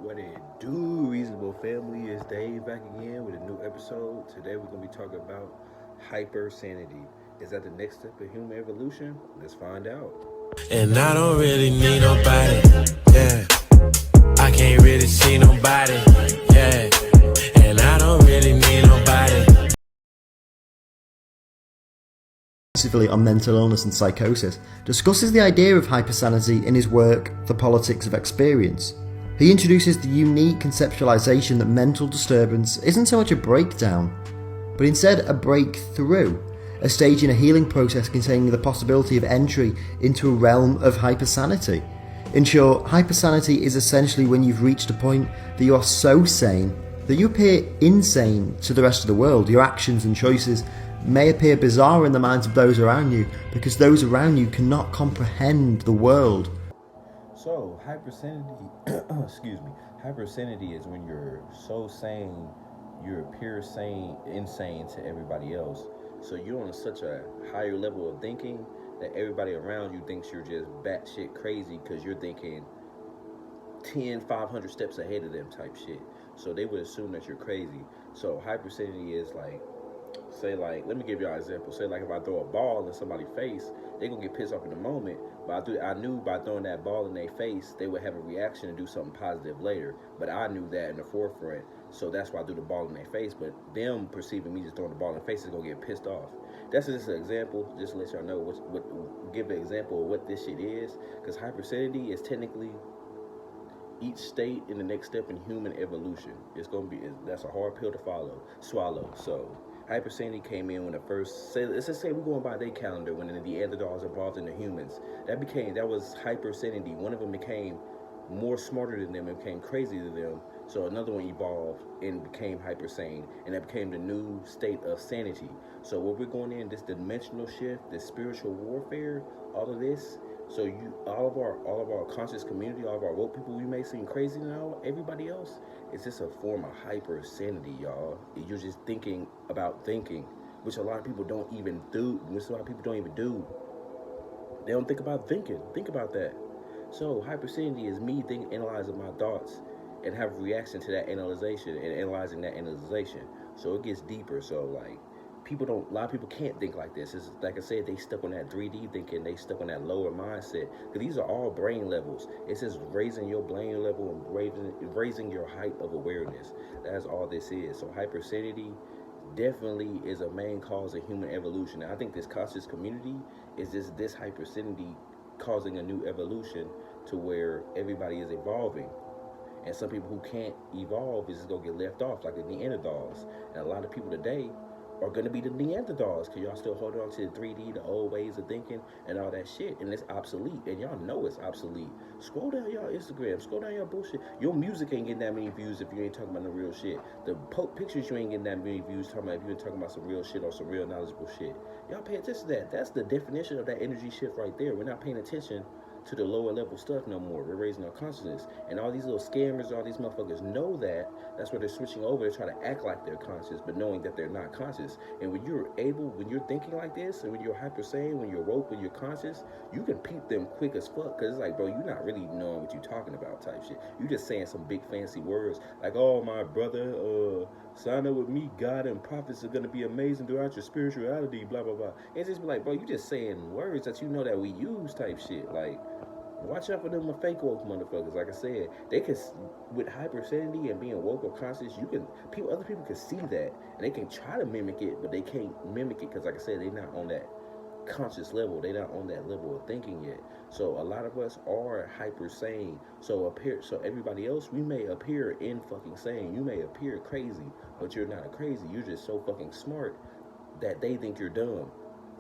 What it do, reasonable family? It's Dave back again with a new episode. Today we're gonna be talking about hyper sanity. Is that the next step in human evolution? Let's find out. And I don't really need nobody, yeah. I can't really see nobody, yeah. And I don't really need nobody. Specifically on mental illness and psychosis, discusses the idea of hypersanity in his work The Politics of Experience. He introduces the unique conceptualization that mental disturbance isn't so much a breakdown, but instead a breakthrough, a stage in a healing process containing the possibility of entry into a realm of hypersanity. In short, hypersanity is essentially when you've reached a point that you are so sane that you appear insane to the rest of the world. Your actions and choices may appear bizarre in the minds of those around you because those around you cannot comprehend the world. So hypersanity, excuse me, hypersanity is when you're so sane, you appear insane to everybody else. So you're on such a higher level of thinking that everybody around you thinks you're just batshit crazy because you're thinking 500 steps ahead of them type shit. So they would assume that you're crazy. So hypersanity is like, say like, let me give y'all an example. Say like if I throw a ball in somebody's face, they gonna get pissed off in the moment. But I knew by throwing that ball in their face, they would have a reaction and do something positive later. But I knew that in the forefront, so that's why I threw the ball in their face. But them perceiving me just throwing the ball in their face is gonna get pissed off. That's just an example, just to let y'all know give an example of what this shit is. Because hypersanity is technically each state in the next step in human evolution. That's a hard pill to swallow. So hypersanity came in when the first, let's just say we're going by their calendar, when the Neanderthals evolved into humans. That was hypersanity. One of them became more smarter than them and became crazy than them. So another one evolved and became hypersane, and that became the new state of sanity. So what we're going in, this dimensional shift, this spiritual warfare, all of this. So all of our conscious community, all of our woke people, we may seem crazy now. Everybody else, it's just a form of hyper sanity, y'all. You're just thinking about thinking, which a lot of people don't even do. They don't think about thinking. Think about that. So hyper sanity is me analyzing my thoughts and have a reaction to that analyzation and analyzing that analyzation. So it gets deeper. So like, a lot of people can't think like this. It's like I said, they stuck on that 3D thinking, they stuck on that lower mindset. Because these are all brain levels. It's just raising your brain level and raising your height of awareness. That's all this is. So hypersanity definitely is a main cause of human evolution. And I think this conscious community is just this hypersanity causing a new evolution to where everybody is evolving. And some people who can't evolve is just going to get left off, like the Neanderthals. And a lot of people today are going to be the Neanderthals because y'all still hold on to the 3D, the old ways of thinking and all that shit, and it's obsolete, and y'all know it's obsolete. Scroll down y'all Instagram, scroll down your bullshit. Your music ain't getting that many views if you ain't talking about no real shit. The pictures, you ain't getting that many views talking about if you ain't talking about some real shit or some real knowledgeable shit. Y'all pay attention to that. That's the definition of that energy shift right there. We're not paying attention to the lower level stuff no more. We're raising our consciousness. And all these little scammers, all these motherfuckers know that. That's why they're switching over to try to act like they're conscious, but knowing that they're not conscious. And when you're thinking like this, and when you're hyper sane, when you're woke, when you're conscious, you can peep them quick as fuck. Cause it's like, bro, you're not really knowing what you're talking about type shit. You just saying some big fancy words like, oh, my brother, sign up with me, God and prophets are gonna be amazing throughout your spirituality, blah, blah, blah. And it's just be like, bro, you just saying words that you know that we use type shit. Like, watch out for them fake woke motherfuckers. Like I said, they can, with hypersanity and being woke or conscious, other people can see that and they can try to mimic it, but they can't mimic it because, like I said, they're not on that conscious level. They're not on that level of thinking yet. So a lot of us are hyper sane. So everybody else, we may appear in fucking sane. You may appear crazy, but you're not crazy. You're just so fucking smart that they think you're dumb,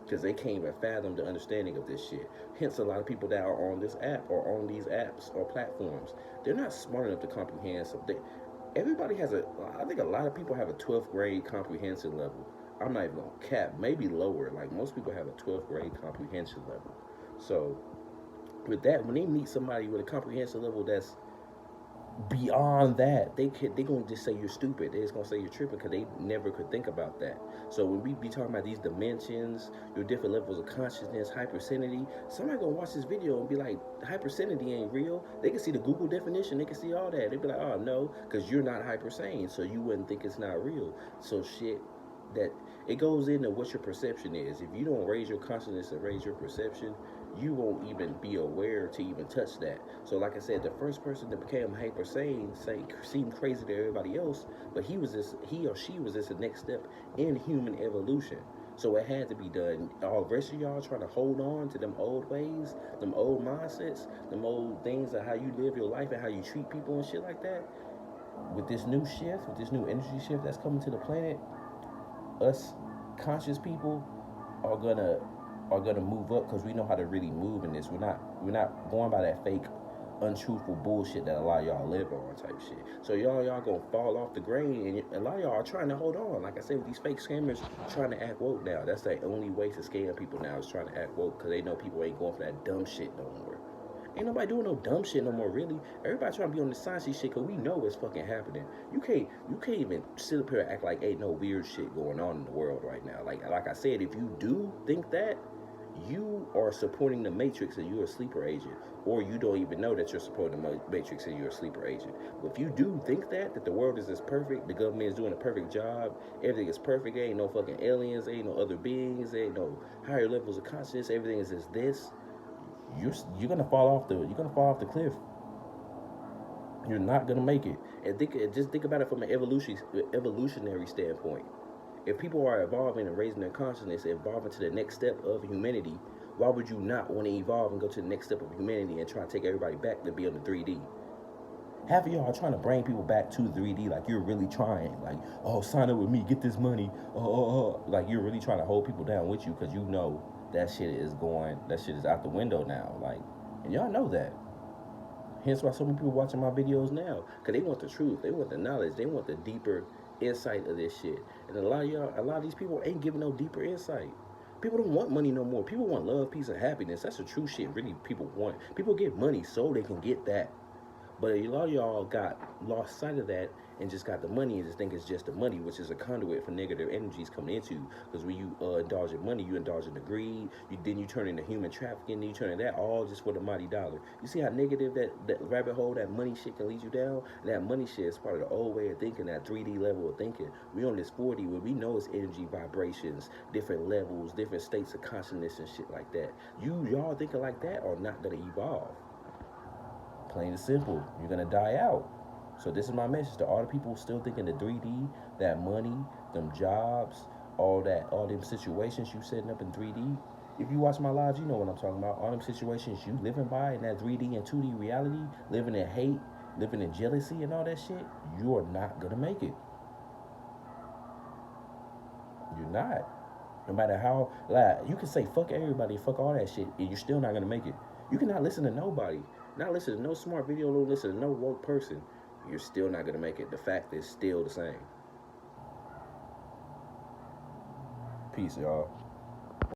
because they can't even fathom the understanding of this shit. Hence, a lot of people that are on this app or on these apps or platforms, they're not smart enough to comprehend something. I think a lot of people have a 12th grade comprehension level. I'm not even gonna cap, maybe lower. Like, most people have a 12th grade comprehension level. So, with that, when they meet somebody with a comprehension level that's beyond that, they gonna just say you're stupid. They just gonna say you're tripping because they never could think about that. So when we be talking about these dimensions, your different levels of consciousness, hypersanity, somebody gonna watch this video and be like, hypersanity ain't real. They can see the Google definition, they can see all that. They be like, oh no, because you're not hypersane, so you wouldn't think it's not real. So shit, that it goes into what your perception is. If you don't raise your consciousness and raise your perception, you won't even be aware to even touch that. So like I said, the first person that became hyper sane seemed crazy to everybody else, but he or she was just the next step in human evolution. So it had to be done. All the rest of y'all trying to hold on to them old ways, them old mindsets, them old things of how you live your life and how you treat people and shit like that. With this new shift, with this new energy shift that's coming to the planet, us conscious people are gonna move up because we know how to really move in this. We're not going by that fake, untruthful bullshit that a lot of y'all live on type shit. So y'all gonna fall off the grain, and a lot of y'all are trying to hold on. Like I said, with these fake scammers trying to act woke now. That's the only way to scam people now, is trying to act woke, because they know people ain't going for that dumb shit no more. Ain't nobody doing no dumb shit no more, really. Everybody trying to be on the science shit because we know what's fucking happening. You can't even sit up here and act like ain't no weird shit going on in the world right now. Like I said, if you do think that, you are supporting the Matrix and you're a sleeper agent. Or you don't even know that you're supporting the Matrix and you're a sleeper agent. But if you do think that the world is just perfect, the government is doing a perfect job, everything is perfect, there ain't no fucking aliens, there ain't no other beings, there ain't no higher levels of consciousness, everything is just this, you're gonna fall off the cliff. You're not gonna make it. And just think about it from an evolutionary standpoint. If people are evolving and raising their consciousness, evolving to the next step of humanity, why would you not want to evolve and go to the next step of humanity and try to take everybody back to be on the 3D? Half of y'all are trying to bring people back to 3D, like you're really trying. Like, oh, sign up with me, get this money. Like you're really trying to hold people down with you because you know that shit is out the window now. Like, and y'all know that. Hence why so many people watching my videos now, because they want the truth, they want the knowledge, they want the deeper insight of this shit. And a lot of these people ain't giving no deeper insight. People don't want money no more. People want love, peace, and happiness. That's the true shit really people want. People get money so they can get that. But a lot of y'all got lost sight of that and just got the money and just think it's just the money, which is a conduit for negative energies coming into. Because when you indulge in money, you indulge in the greed. Then you turn into human trafficking. Then you turn into that all just for the mighty dollar. You see how negative that rabbit hole, that money shit can lead you down? And that money shit is part of the old way of thinking, that 3D level of thinking. We on this 4D where we know it's energy vibrations, different levels, different states of consciousness and shit like that. Y'all thinking like that are not going to evolve. Plain and simple, you're gonna die out. So this is my message to all the people still thinking the 3D, that money, them jobs, all them situations you setting up in 3D. If you watch my lives, you know what I'm talking about. All them situations you living by in that 3D and 2D reality, living in hate, living in jealousy and all that shit, you are not gonna make it. You're not. No matter how, you can say fuck everybody, fuck all that shit, and you're still not gonna make it. You cannot listen to nobody. Not listen to no smart video, don't listen to no woke person. You're still not gonna make it. The fact is still the same. Peace, y'all.